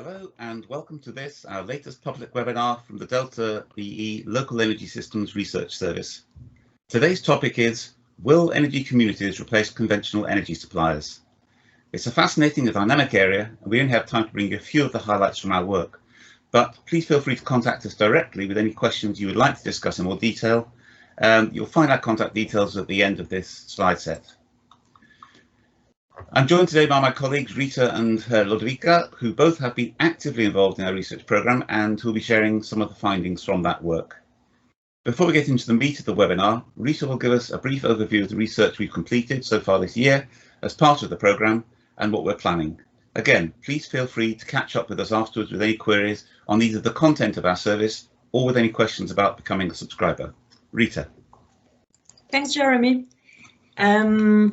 Hello and welcome to this, our latest public webinar from the Delta EE Local Energy Systems Research Service. Today's topic is, will energy communities replace conventional energy suppliers? It's a fascinating and dynamic area, and we only have time to bring you a few of the highlights from our work. But please feel free to contact us directly with any questions you would like to discuss in more detail. You'll find our contact details at the end of this slide set. I'm joined today by my colleagues Rita and Lodovica, who both have been actively involved in our research programme and who will be sharing some of the findings from that work. Before we get into the meat of the webinar, Rita will give us a brief overview of the research we've completed so far this year as part of the programme and what we're planning. Again, please feel free to catch up with us afterwards with any queries on either the content of our service or with any questions about becoming a subscriber. Rita. Thanks, Jeremy.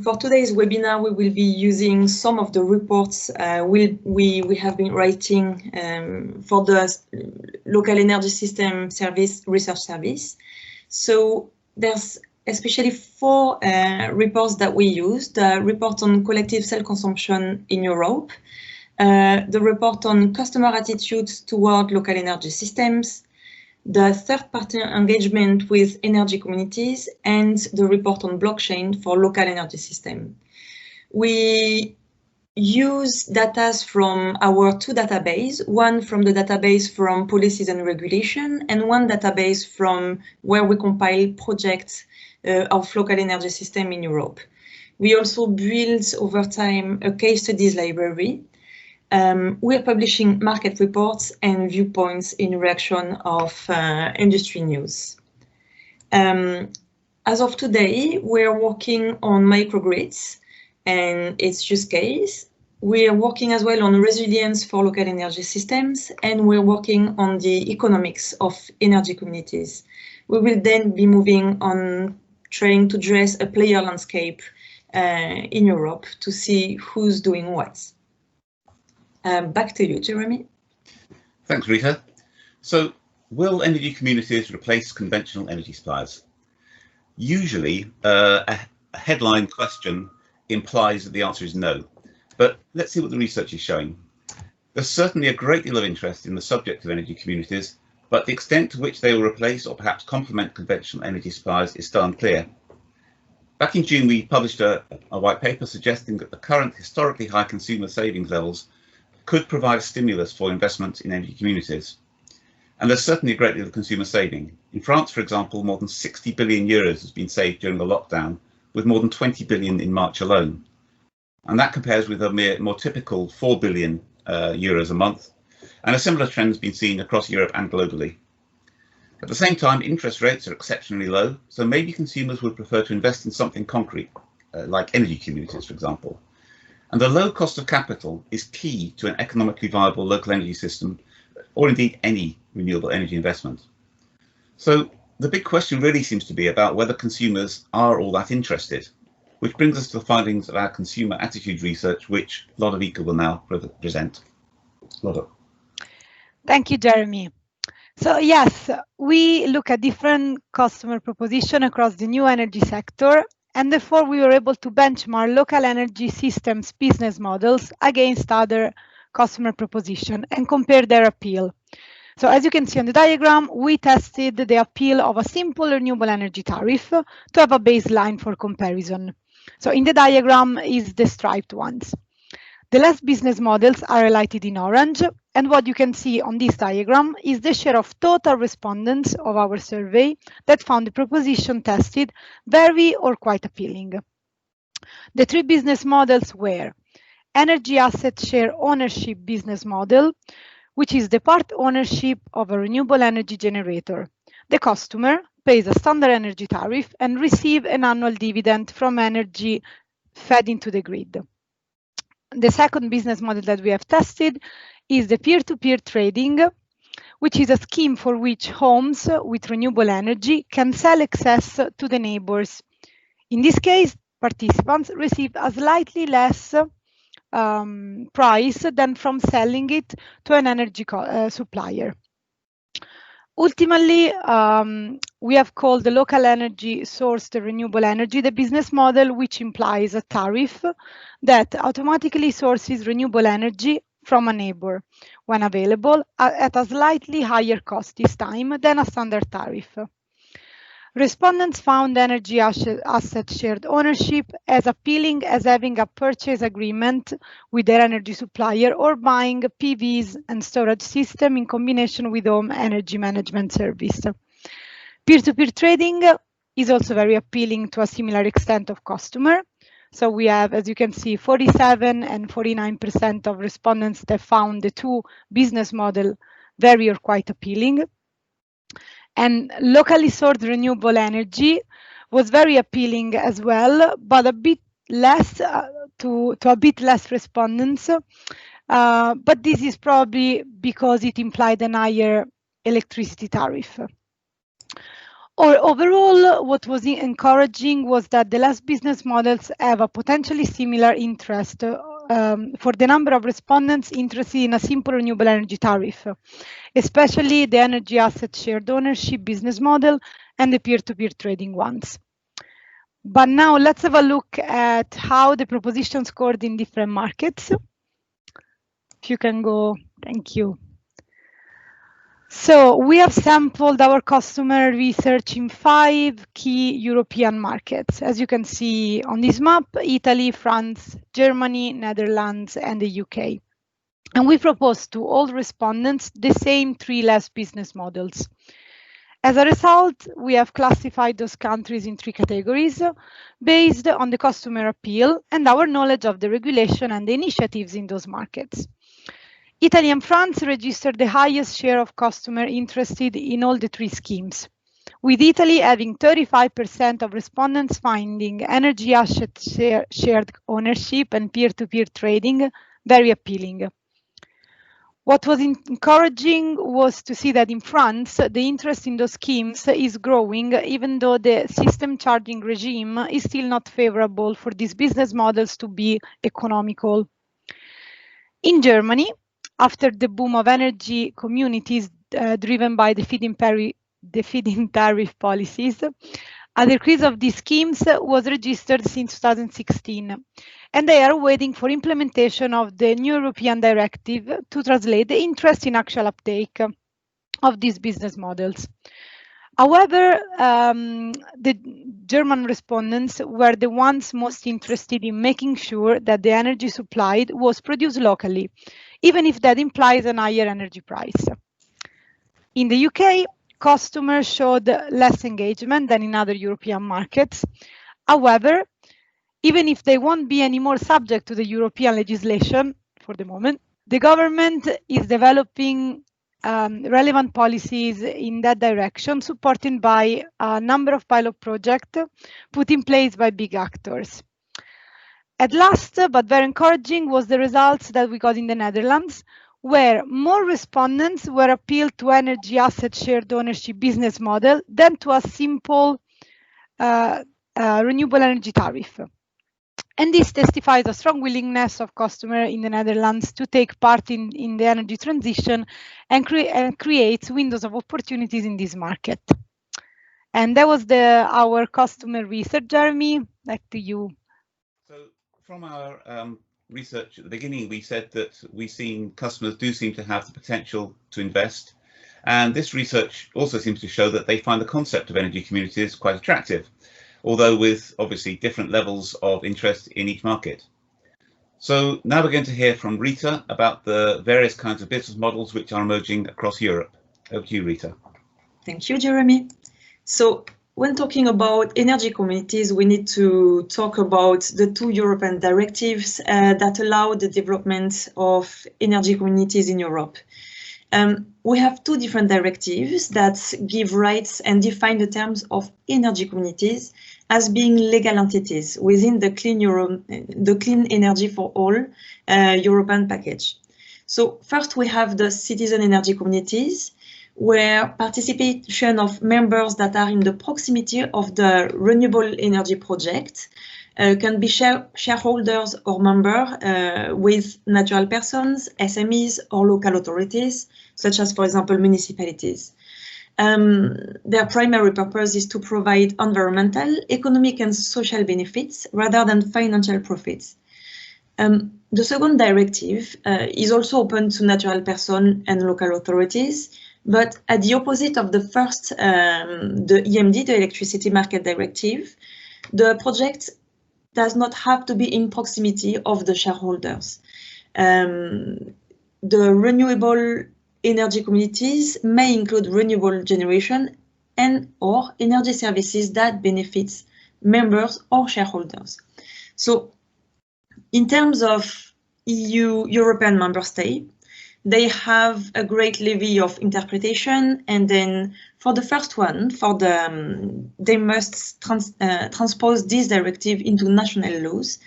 For today's webinar, we will be using some of the reports we have been writing for the Local Energy System Service Research Service. So there's especially four reports that we used: the report on collective self-consumption in Europe, the report on customer attitudes toward local energy systems, the third-party engagement with energy communities, and the report on blockchain for local energy system. We use data from our two databases, one from the database from policies and regulation, and one database from where we compile projects of local energy system in Europe. We also built over time a case studies library. We are publishing market reports and viewpoints in reaction of industry news. As of today, we are working on microgrids and its use case. We are working as well on resilience for local energy systems, and we're working on the economics of energy communities. We will then be moving on trying to address a player landscape in Europe to see who's doing what. Back to you, Jeremy. Thanks, Rita. So, will energy communities replace conventional energy suppliers? Usually, a headline question implies that the answer is no, but let's see what the research is showing. There's certainly a great deal of interest in the subject of energy communities, but the extent to which they will replace or perhaps complement conventional energy suppliers is still unclear. Back in June, we published a white paper suggesting that the current historically high consumer savings levels could provide a stimulus for investment in energy communities. And there's certainly a great deal of consumer saving. In France, for example, more than 60 billion euros has been saved during the lockdown, with more than 20 billion in March alone. And that compares with a more typical 4 billion euros a month. And a similar trend has been seen across Europe and globally. At the same time, interest rates are exceptionally low, so maybe consumers would prefer to invest in something concrete, like energy communities, for example. And the low cost of capital is key to an economically viable local energy system, or indeed any renewable energy investment. So the big question really seems to be about whether consumers are all that interested, which brings us to the findings of our consumer attitude research, which Lodovica will now present. Lodo. Thank you, Jeremy. So yes, we look at different customer proposition across the new energy sector, and therefore we were able to benchmark local energy systems business models against other customer proposition and compare their appeal. So as you can see on the diagram, we tested the appeal of a simple renewable energy tariff to have a baseline for comparison. So in the diagram is the striped ones. The last business models are highlighted in orange, and what you can see on this diagram is the share of total respondents of our survey that found the proposition tested very or quite appealing. The three business models were energy asset share ownership business model, which is the part ownership of a renewable energy generator. The customer pays a standard energy tariff and receives an annual dividend from energy fed into the grid. The second business model that we have tested is the peer-to-peer trading, which is a scheme for which homes with renewable energy can sell excess to the neighbors. In this case, participants receive a slightly less price than from selling it to an energy supplier. Ultimately, we have called the local energy sourced renewable energy the business model, which implies a tariff that automatically sources renewable energy from a neighbor when available at a slightly higher cost this time than a standard tariff. Respondents found energy asset shared ownership as appealing as having a purchase agreement with their energy supplier or buying PVs and storage system in combination with home energy management service. Peer-to-peer trading is also very appealing to a similar extent of customer. So we have, as you can see, 47 and 49% of respondents that found the two business model very or quite appealing. And locally sourced renewable energy was very appealing as well, but a bit less to a bit less respondents. But this is probably because it implied a higher electricity tariff. Or overall, what was encouraging was that the last business models have a potentially similar interest for the number of respondents interested in a simple renewable energy tariff, especially the energy asset shared ownership business model and the peer-to-peer trading ones. But now let's have a look at how the proposition scored in different markets. If you can go, thank you. So we have sampled our customer research in 5 key European markets. As you can see on this map, Italy, France, Germany, Netherlands, and the UK. And we proposed to all respondents the same 3 less business models. As a result, we have classified those countries in 3 categories based on the customer appeal and our knowledge of the regulation and the initiatives in those markets. Italy and France registered the highest share of customers interested in all the 3 schemes, with Italy having 35% of respondents finding energy asset shared ownership and peer-to-peer trading very appealing. What was encouraging was to see that in France, the interest in those schemes is growing, even though the system charging regime is still not favorable for these business models to be economical. In Germany, after the boom of energy communities driven by the feed-in tariff policies, a decrease of these schemes was registered since 2016, and they are waiting for implementation of the new European directive to translate the interest in actual uptake of these business models. However, the German respondents were the ones most interested in making sure that the energy supplied was produced locally, even if that implies a higher energy price. In the UK, customers showed less engagement than in other European markets. However, even if they won't be any more subject to the European legislation for the moment, the government is developing relevant policies in that direction, supported by a number of pilot projects put in place by big actors. At last, but very encouraging, was the results that we got in the Netherlands, where more respondents were appealed to energy asset shared ownership business model than to a simple renewable energy tariff. And this testifies a strong willingness of customers in the Netherlands to take part in the energy transition and creates windows of opportunities in this market. And that was our customer research. Jeremy, back to you. So from our research at the beginning, we said that we've seen customers do seem to have the potential to invest. And this research also seems to show that they find the concept of energy communities quite attractive, although with obviously different levels of interest in each market. So now we're going to hear from Rita about the various kinds of business models which are emerging across Europe. Over to you, Rita. Thank you, Jeremy. So when talking about energy communities, we need to talk about the 2 European directives that allow the development of energy communities in Europe. We have 2 different directives that give rights and define the terms of energy communities as being legal entities within the Clean Energy for All European package. So first we have the citizen energy communities, where participation of members that are in the proximity of the renewable energy project can be shareholders or members with natural persons, SMEs, or local authorities, such as, for example, municipalities. Their primary purpose is to provide environmental, economic, and social benefits rather than financial profits. The second directive is also open to natural persons and local authorities, but at the opposite of the first, the EMD, the Electricity Market Directive, the project does not have to be in proximity of the shareholders. The renewable energy communities may include renewable generation and or energy services that benefits members or shareholders. So in terms of European member state, they have a great levy of interpretation, and then for the first one, they must transpose this directive into national laws.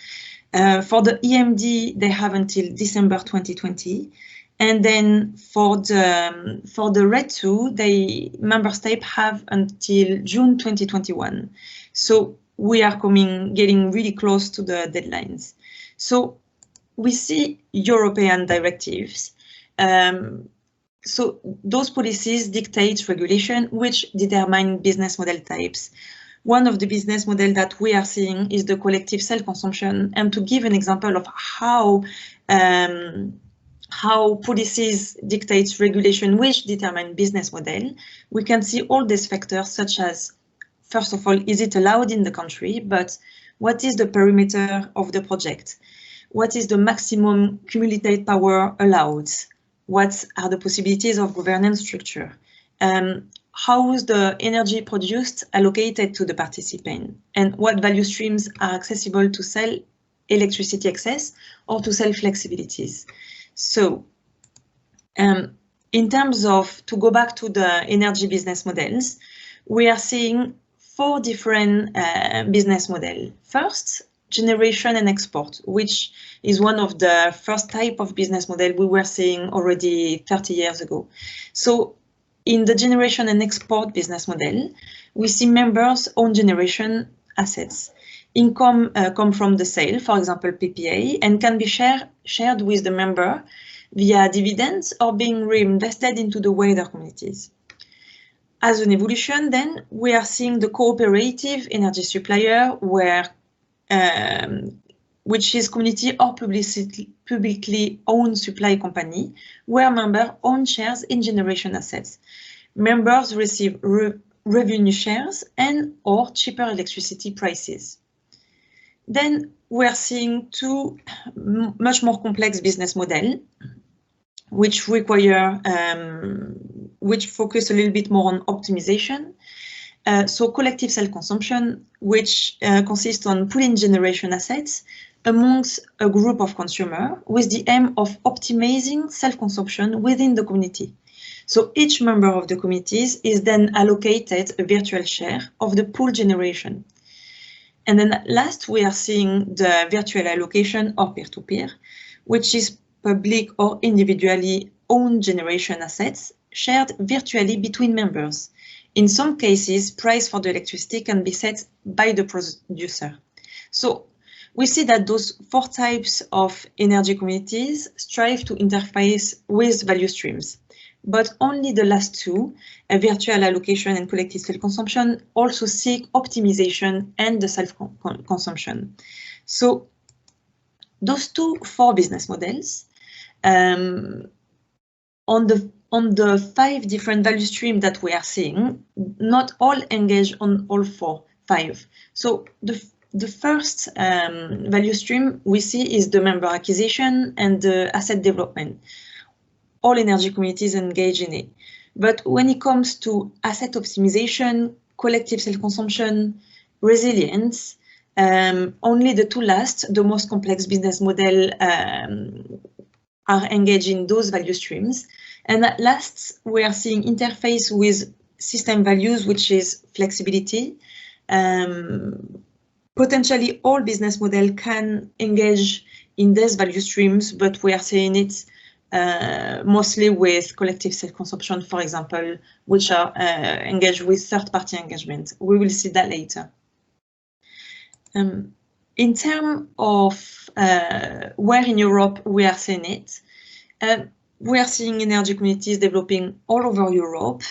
For the EMD, they have until December 2020, and then for the RED II, member states have until June 2021. So we are getting really close to the deadlines. So we see European directives. So those policies dictate regulation which determine business model types. One of the business models that we are seeing is the collective self-consumption. And to give an example of how policies dictate regulation which determine business model, we can see all these factors such as, first of all, is it allowed in the country, but what is the perimeter of the project? What is the maximum cumulative power allowed? What are the possibilities of governance structure? How is the energy produced allocated to the participant? And what value streams are accessible to sell electricity access or to sell flexibilities? So in terms of, to go back to the energy business models, we are seeing 4 different business models. First, generation and export, which is one of the first type of business model we were seeing already 30 years ago. So in the generation and export business model, we see members own generation assets. Income come from the sale, for example, PPA, and can be shared with the member via dividends or being reinvested into the wider communities. As an evolution, then, we are seeing the cooperative energy supplier which is community or publicly owned supply company, where members own shares in generation assets. Members receive revenue shares and or cheaper electricity prices. Then we are seeing 2 much more complex business models, which require, which focus a little bit more on optimization. So collective self-consumption, which consists on pooling generation assets amongst a group of consumers with the aim of optimizing self-consumption within the community. So each member of the communities is then allocated a virtual share of the pool generation. And then last, we are seeing the virtual allocation or peer-to-peer, which is public or individually owned generation assets shared virtually between members. In some cases, price for the electricity can be set by the producer. So we see that those 4 types of energy communities strive to interface with value streams, but only the last 2, virtual allocation and collective self-consumption, also seek optimization and the self-consumption. So those 4 business models, on the 5 different value streams that we are seeing, not all engage on all 5. So the first value stream we see is the member acquisition and the asset development. All energy communities engage in it. But when it comes to asset optimization, collective self-consumption, resilience, only the 2 last, the most complex business model, are engaged in those value streams. And at last, we are seeing interface with system values, which is flexibility. Potentially all business models can engage in these value streams, but we are seeing it mostly with collective self-consumption, for example, which are engaged with third-party engagement. We will see that later. In terms of where in Europe we are seeing it, we are seeing energy communities developing all over Europe,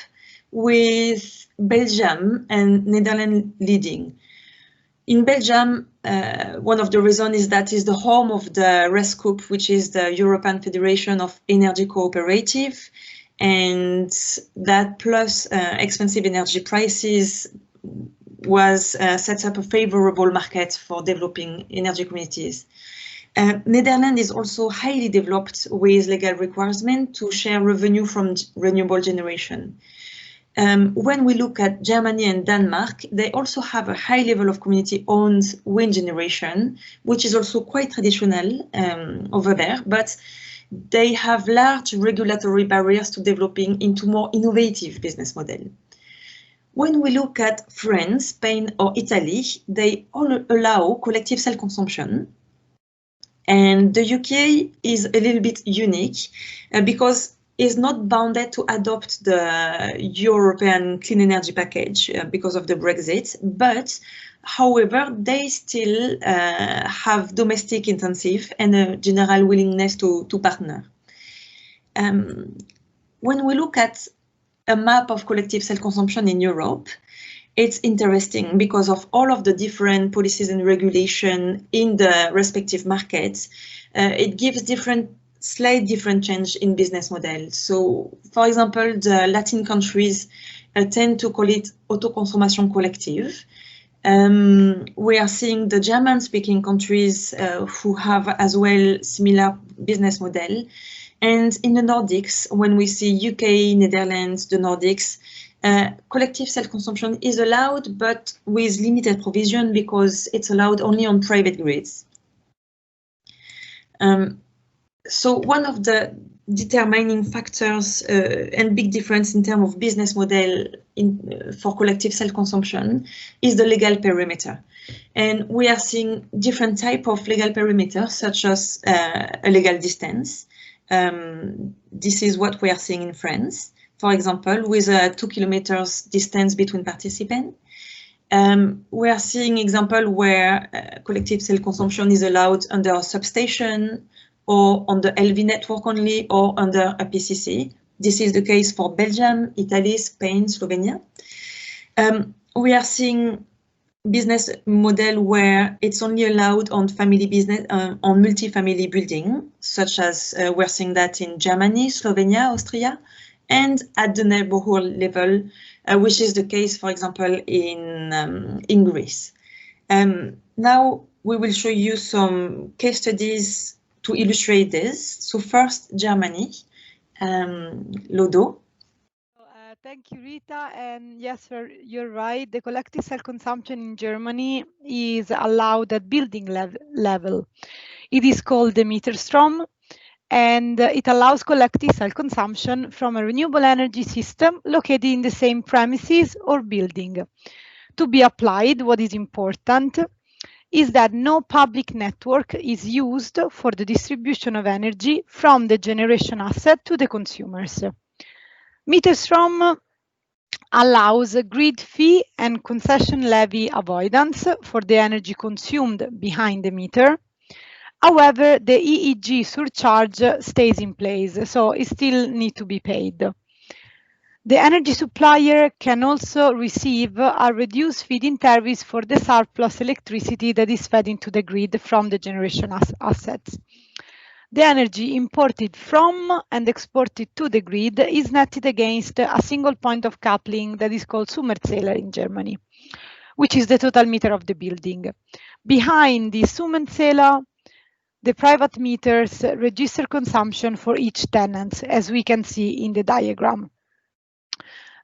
with Belgium and Netherlands leading. In Belgium, one of the reasons is that it's the home of the RESCOOP, which is the European Federation of Energy Cooperative, and that plus expensive energy prices was set up a favorable market for developing energy communities. Netherlands is also highly developed with legal requirements to share revenue from renewable generation. When we look at Germany and Denmark, they also have a high level of community-owned wind generation, which is also quite traditional over there, but they have large regulatory barriers to developing into more innovative business model. When we look at France, Spain, or Italy, they all allow collective self-consumption. And the UK is a little bit unique because it's not bounded to adopt the European clean energy package because of the Brexit, but however, they still have domestic intensive and a general willingness to partner. When we look at a map of collective self-consumption in Europe, it's interesting because of all of the different policies and regulation in the respective markets. It gives slight different change in business model. So, for example, the Latin countries tend to call it autoconsommation collective. We are seeing the German-speaking countries who have as well similar business model. And in the Nordics, when we see UK, Netherlands, the Nordics, collective self-consumption is allowed, but with limited provision because it's allowed only on private grids. So one of the determining factors and big difference in terms of business model for collective self-consumption is the legal perimeter. And we are seeing different type of legal perimeters, such as a legal distance. This is what we are seeing in France, for example, with a 2 kilometers distance between participants. We are seeing example where collective self-consumption is allowed under a substation or on the LV network only or under a PCC. This is the case for Belgium, Italy, Spain, Slovenia. We are seeing business model where it's only allowed on family business, on multi-family building, such as we're seeing that in Germany, Slovenia, Austria, and at the neighborhood level, which is the case, for example, in Greece. Now we will show you some case studies to illustrate this. So first, Germany, Lodo. Thank you, Rita. And yes, you're right. The collective self-consumption in Germany is allowed at building level. It is called the Mieterstrom, and it allows collective self-consumption from a renewable energy system located in the same premises or building. To be applied, what is important is that no public network is used for the distribution of energy from the generation asset to the consumers. Mieterstrom allows grid fee and concession levy avoidance for the energy consumed behind the meter. However, the EEG surcharge stays in place, so it still needs to be paid. The energy supplier can also receive a reduced feed-in tariff for the surplus electricity that is fed into the grid from the generation assets. The energy imported from and exported to the grid is netted against a single point of coupling that is called Summenzähler in Germany, which is the total meter of the building. Behind the Summenzähler, the private meters register consumption for each tenant, as we can see in the diagram.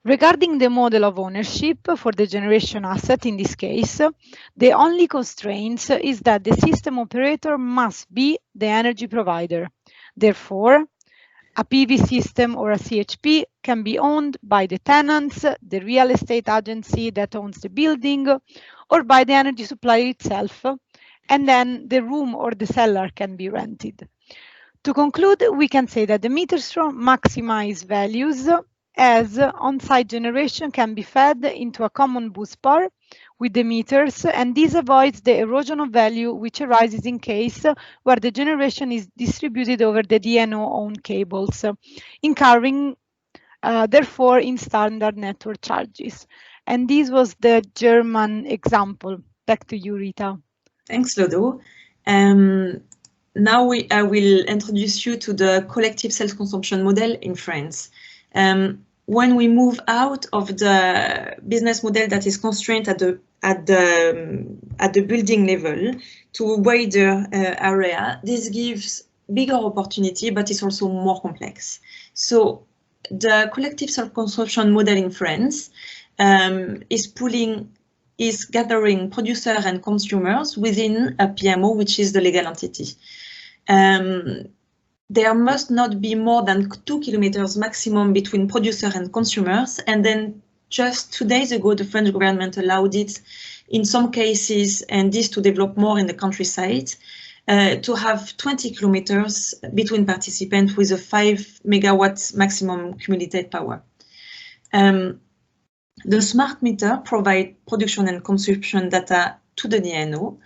Regarding the model of ownership for the generation asset in this case, the only constraint is that the system operator must be the energy provider. Therefore, a PV system or a CHP can be owned by the tenants, the real estate agency that owns the building, or by the energy supplier itself, and then the room or the cellar can be rented. To conclude, we can say that the Mieterstrom maximizes values as on-site generation can be fed into a common bus bar with the meters, and this avoids the erosion of value which arises in case where the generation is distributed over the DNO-owned cables, incurring therefore in standard network charges. And this was the German example. Back to you, Rita. Thanks, Lodo. Now I will introduce you to the collective self-consumption model in France. When we move out of the business model that is constrained at the building level to a wider area, this gives bigger opportunity, but it's also more complex. So the collective self-consumption model in France is gathering producers and consumers within a PMO, which is the legal entity. There must not be more than 2 kilometers maximum between producer and consumers. And then just 2 days ago, the French government allowed it in some cases, and this to develop more in the countryside, to have 20 kilometers between participants with a 5 megawatts maximum cumulative power. The smart meter provide production and consumption data to the DNO.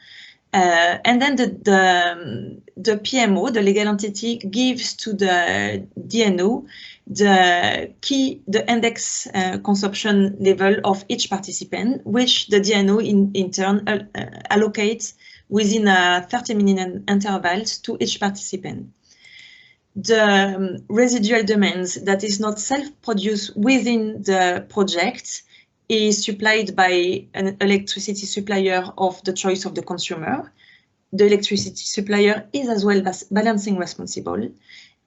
And then the PMO, the legal entity, gives to the DNO the index consumption level of each participant, which the DNO in turn allocates within a 30-minute intervals to each participant. The residual demands that is not self-produced within the project is supplied by an electricity supplier of the choice of the consumer. The electricity supplier is as well as balancing responsible,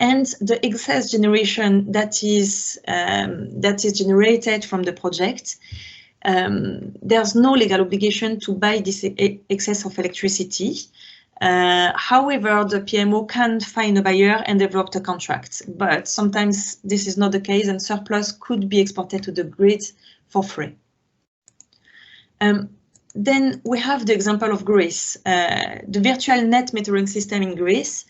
and the excess generation that is generated from the project, there's no legal obligation to buy this excess of electricity. However, the PMO can find a buyer and develop the contract, but sometimes this is not the case, and surplus could be exported to the grid for free. Then we have the example of Greece. The virtual net metering system in Greece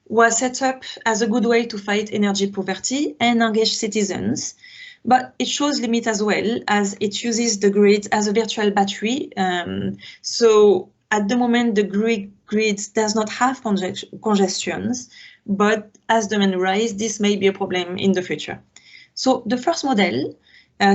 was set up as a good way to fight energy poverty and engage citizens, but it shows limit as well, as it uses the grid as a virtual battery. So at the moment, the grid does not have congestions, but as demand rise, this may be a problem in the future. So the first model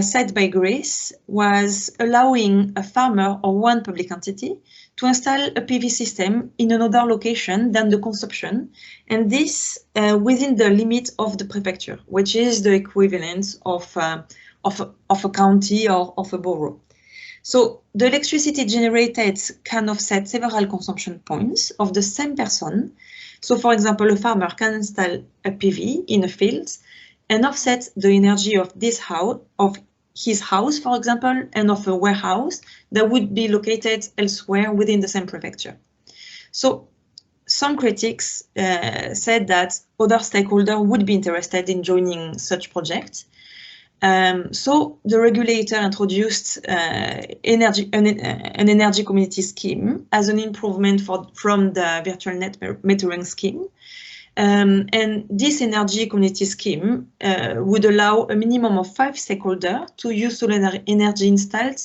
set by Greece was allowing a farmer or one public entity to install a PV system in another location than the consumption, and this within the limit of the prefecture, which is the equivalent of a county or of a borough. So the electricity generated can offset several consumption points of the same person. So for example, a farmer can install a PV in a field and offset the energy of this house, of his house, for example, and of a warehouse that would be located elsewhere within the same prefecture. So some critics said that other stakeholders would be interested in joining such projects. So the regulator introduced an energy community scheme as an improvement from the virtual net metering scheme. And this energy community scheme would allow a minimum of 5 stakeholders to use solar energy installed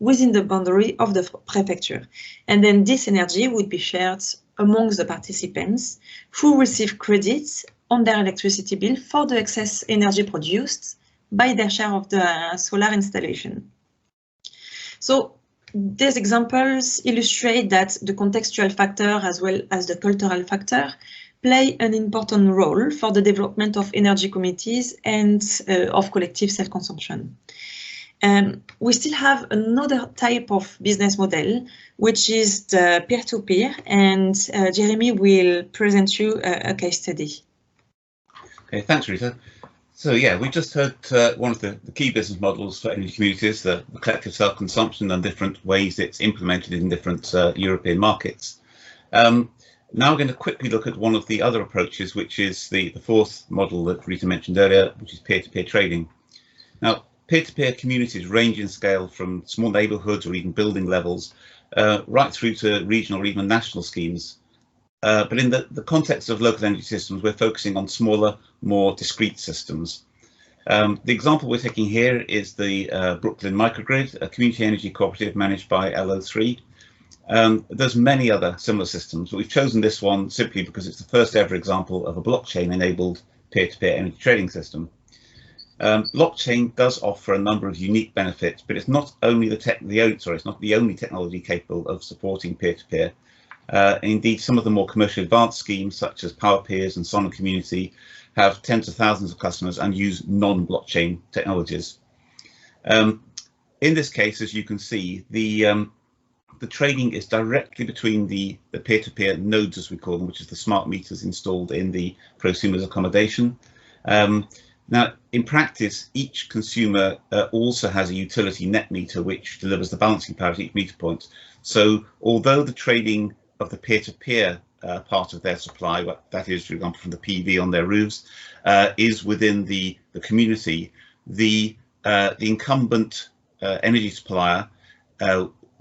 within the boundary of the prefecture. And then this energy would be shared amongst the participants who receive credits on their electricity bill for the excess energy produced by their share of the solar installation. So these examples illustrate that the contextual factor as well as the cultural factor play an important role for the development of energy communities and of collective self-consumption. We still have another type of business model, which is the peer-to-peer, and Jeremy will present you a case study. Okay, thanks, Rita. So yeah, we just heard one of the key business models for energy communities, the collective self-consumption, and different ways it's implemented in different European markets. Now we're going to quickly look at one of the other approaches, which is the fourth model that Rita mentioned earlier, which is peer-to-peer trading. Now, peer-to-peer communities range in scale from small neighbourhoods or even building levels, right through to regional or even national schemes. But in the context of local energy systems, we're focusing on smaller, more discrete systems. The example we're taking here is the Brooklyn Microgrid, a community energy cooperative managed by LO3. There's many other similar systems, but we've chosen this one simply because it's the first ever example of a blockchain-enabled peer-to-peer energy trading system. Blockchain does offer a number of unique benefits, but it's not only it's not the only technology capable of supporting peer-to-peer. Indeed, some of the more commercially advanced schemes, such as Power Peers and Sonnet Community, have tens of thousands of customers and use non-blockchain technologies. In this case, as you can see, the trading is directly between the peer-to-peer nodes, as we call them, which is the smart meters installed in the prosumers accommodation. Now, in practice, each consumer also has a utility net meter which delivers the balancing power at each meter point. So although the trading of the peer-to-peer part of their supply, that is, for example, from the PV on their roofs, is within the community, the incumbent energy supplier,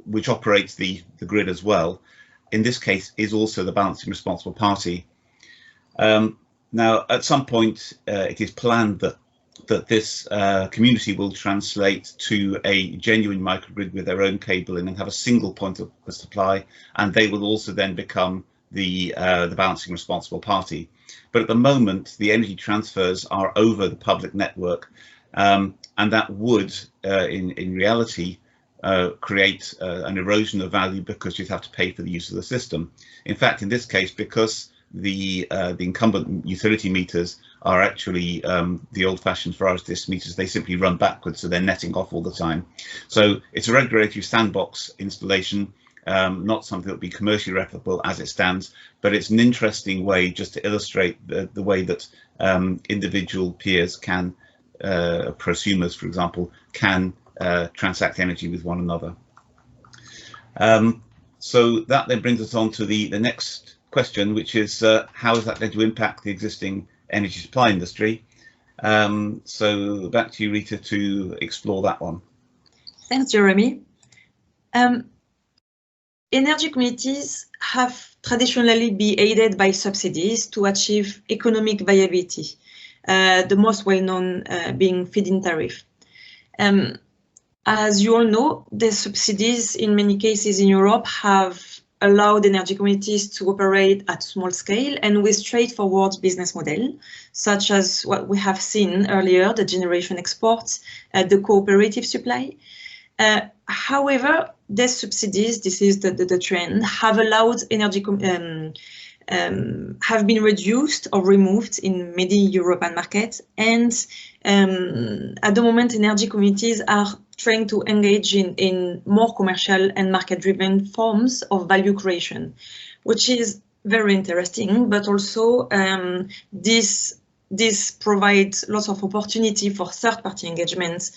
which operates the grid as well, in this case is also the balancing responsible party. Now, at some point, it is planned that this community will translate to a genuine microgrid with their own cabling and have a single point of supply, and they will also then become the balancing responsible party. But at the moment, the energy transfers are over the public network, and that would, in reality, create an erosion of value because you'd have to pay for the use of the system. In fact, in this case, because the incumbent utility meters are actually the old-fashioned Farage meters, they simply run backwards, so they're netting off all the time. So it's a regulatory sandbox installation, not something that will be commercially replicable as it stands, but it's an interesting way just to illustrate the way that individual peers can, prosumers, for example, can transact energy with one another. So that then brings us on to the next question, which is how is that going to impact the existing energy supply industry? So back to you, Rita, to explore that one. Thanks, Jeremy. Energy communities have traditionally been aided by subsidies to achieve economic viability, the most well-known being feed-in tariff. As you all know, the subsidies in many cases in Europe have allowed energy communities to operate at small scale and with straightforward business model, such as what we have seen earlier, the generation exports, the cooperative supply. However, these subsidies, this is the trend, have allowed energy have been reduced or removed in many European markets, and at the moment energy communities are trying to engage in more commercial and market-driven forms of value creation, which is very interesting, but also this provides lots of opportunity for third-party engagement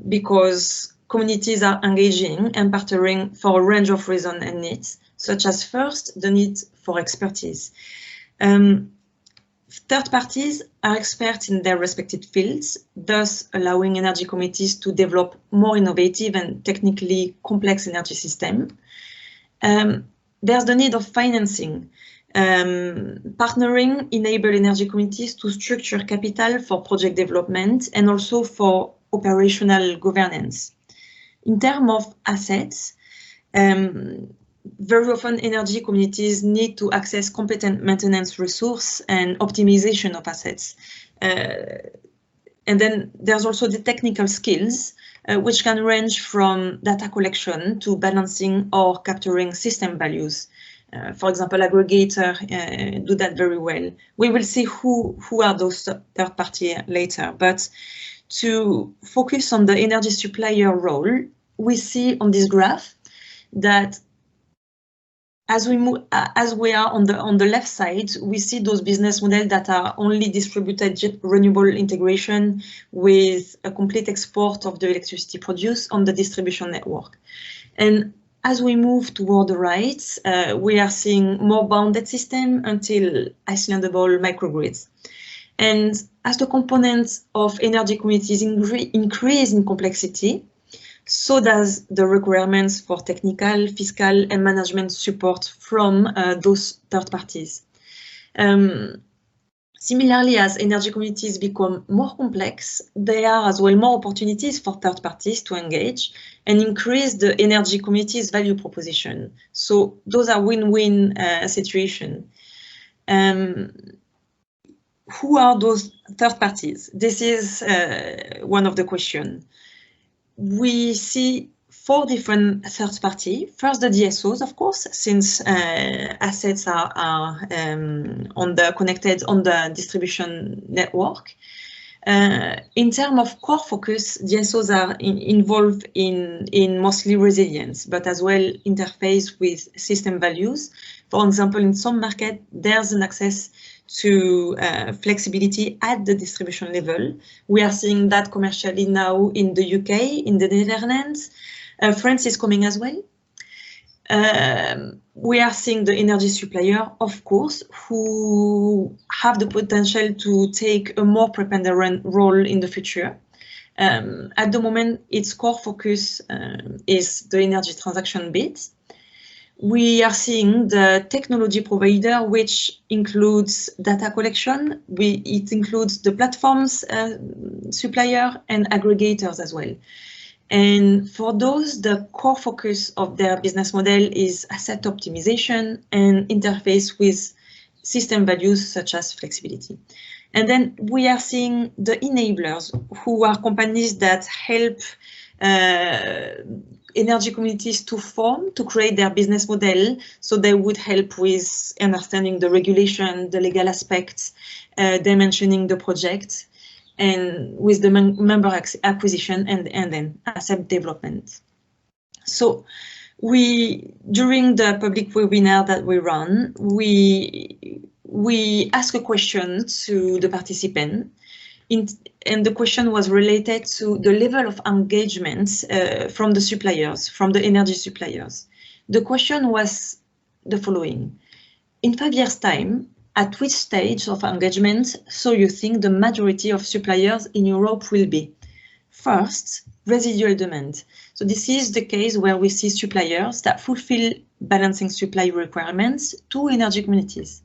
because communities are engaging and partnering for a range of reasons and needs, such as first, the need for expertise. Third parties are experts in their respective fields, thus allowing energy communities to develop more innovative and technically complex energy systems. There's the need of financing. Partnering enable energy communities to structure capital for project development and also for operational governance. In terms of assets, very often energy communities need to access competent maintenance resource and optimization of assets. And then there's also the technical skills, which can range from data collection to balancing or capturing system values. For example, aggregator do that very well. We will see who are those third party later, but to focus on the energy supplier role, we see on this graph that as we are on the left side, we see those business models that are only distributed renewable integration with a complete export of the electricity produced on the distribution network. And as we move toward the right, we are seeing more bounded system until islandable microgrids. And as the components of energy communities increase in complexity, so does the requirements for technical, fiscal, and management support from those third parties. Similarly, as energy communities become more complex, there are as well more opportunities for third parties to engage and increase the energy community's value proposition. So those are win-win situations. who are those third parties? This is one of the questions. We see 4 different third parties. First, the DSOs, of course, since assets are connected on the distribution network. In terms of core focus, DSOs are involved in mostly resilience, but as well interface with system values. For example, in some market, there's an access to flexibility at the distribution level. We are seeing that commercially now in the UK, in the Netherlands. France is coming as well. We are seeing the energy supplier, of course, who have the potential to take a more preponderant role in the future. At the moment, its core focus is the energy transaction bit. We are seeing the technology provider, which includes data collection. It includes the platforms supplier and aggregators as well. And for those, the core focus of their business model is asset optimization and interface with system values such as flexibility. And then we are seeing the enablers, who are companies that help energy communities to form, to create their business model. So they would help with understanding the regulation, the legal aspects, dimensioning the project, and with the member acquisition and then asset development. So during the public webinar that we run, we ask a question to the participant, and the question was related to the level of engagement from the suppliers, from the energy suppliers. The question was the following: in 5 years' time, at which stage of engagement so you think the majority of suppliers in Europe will be? First, residual demand. So this is the case where we see suppliers that fulfill balancing supply requirements to energy communities.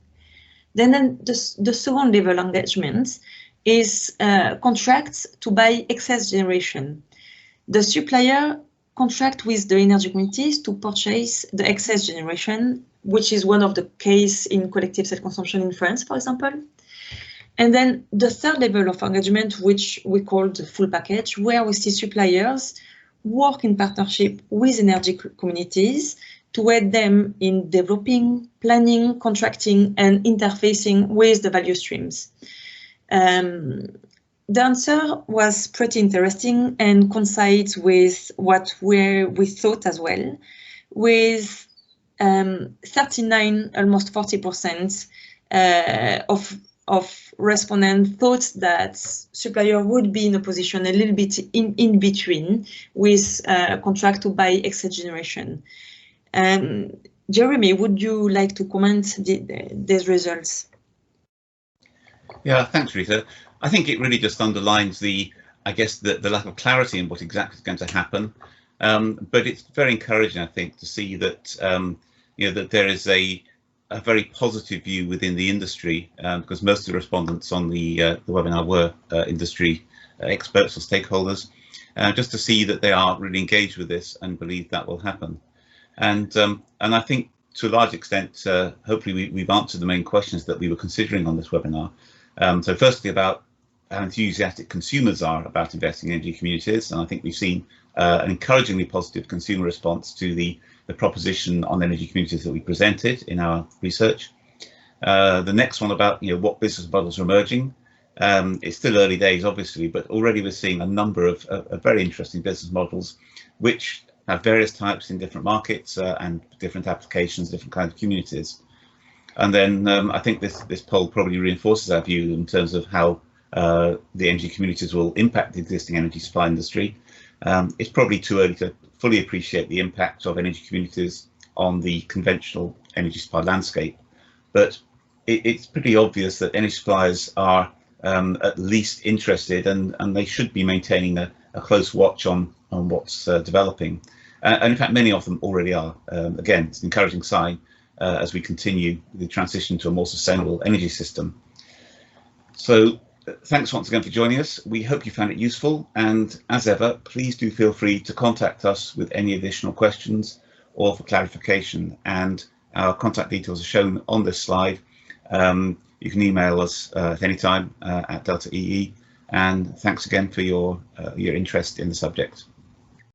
Then the second level engagement is contracts to buy excess generation. The supplier contract with the energy communities to purchase the excess generation, which is one of the case in collective self-consumption in France, for example. And then the third level of engagement, which we call the full package, where we see suppliers work in partnership with energy communities to aid them in developing, planning, contracting, and interfacing with the value streams. The answer was pretty interesting and coincides with what we thought as well, with 39, almost 40% of respondents thought that supplier would be in a position a little bit in between with contract to buy excess generation. Jeremy, would you like to comment these results? Yeah, thanks, Rita. I think it really just underlines the lack of clarity in what exactly is going to happen. But it's very encouraging, I think, to see that that there is a very positive view within the industry, because most of the respondents on the webinar were industry experts or stakeholders, just to see that they are really engaged with this and believe that will happen. And I think to a large extent, hopefully we've answered the main questions that we were considering on this webinar. So firstly, about how enthusiastic consumers are about investing in energy communities, and I think we've seen an encouragingly positive consumer response to the proposition on energy communities that we presented in our research. The next one about what business models are emerging. It's still early days, obviously, but already we're seeing a number of very interesting business models which have various types in different markets and different applications, different kinds of communities. And then I think this poll probably reinforces our view in terms of how the energy communities will impact the existing energy supply industry. It's probably too early to fully appreciate the impact of energy communities on the conventional energy supply landscape, but it's pretty obvious that energy suppliers are at least interested, and they should be maintaining a close watch on what's developing. And in fact, many of them already are. Again, it's an encouraging sign as we continue the transition to a more sustainable energy system. So thanks once again for joining us. We hope you found it useful, and as ever, please do feel free to contact us with any additional questions or for clarification, and our contact details are shown on this slide. You can email us at any time at Delta EE. And thanks again for your interest in the subject.